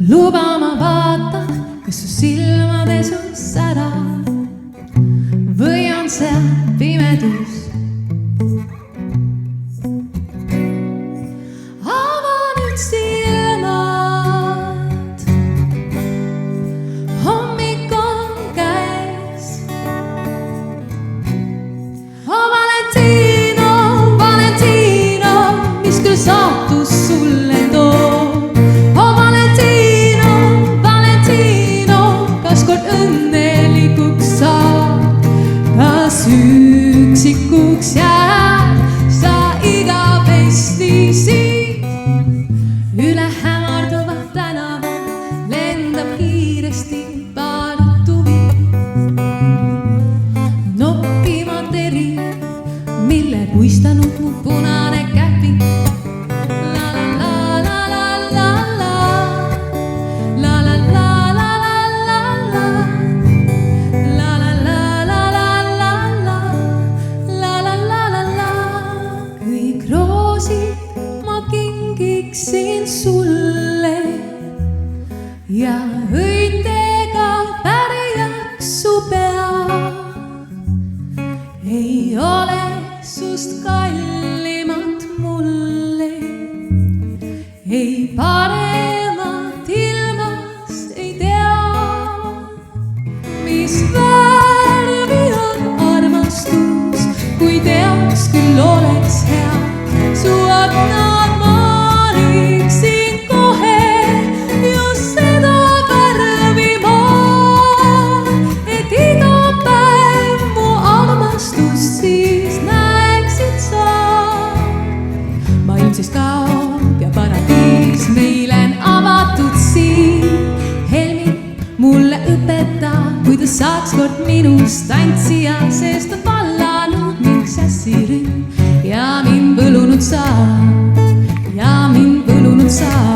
luba ma vaatan, kas su silmades on sära või on seal pimedus. Ava nüüd silmad, hommik on käes. Oh Valentino, Valentino, mis küll saatus sulle toob. Oh Valentino, Valentino, kas kord õnnelikuks saab, kas üksikuks jääd sa igavesti siit. Üle hämarduva tänava lendab kiiresti paadutuvi, noppima teri, mille puistanud mu punane käpi. La la la la la la la, la la la la la la la, la la la la la la la, la la la la la. Kõik roosid ma kingiksin sulle ja õitega pärjaks su pea. Ei ole sust kallimat mulle, ei paremat ilmast ei tea. Mis värvi on armastus, kui teaks küll oleks hea. Su aknad maaliksin kohe just seda värvi ma, et iga päev mu armastust siis näeksid sa. Maailm siis kaob ja paradiis meile on avatud siin. Helmi mulle õpetab, kuidas saaks kord minust tantsija, sest on vallanud mind sässirühm ja mind võlunud sa, ja mind võlunud sa.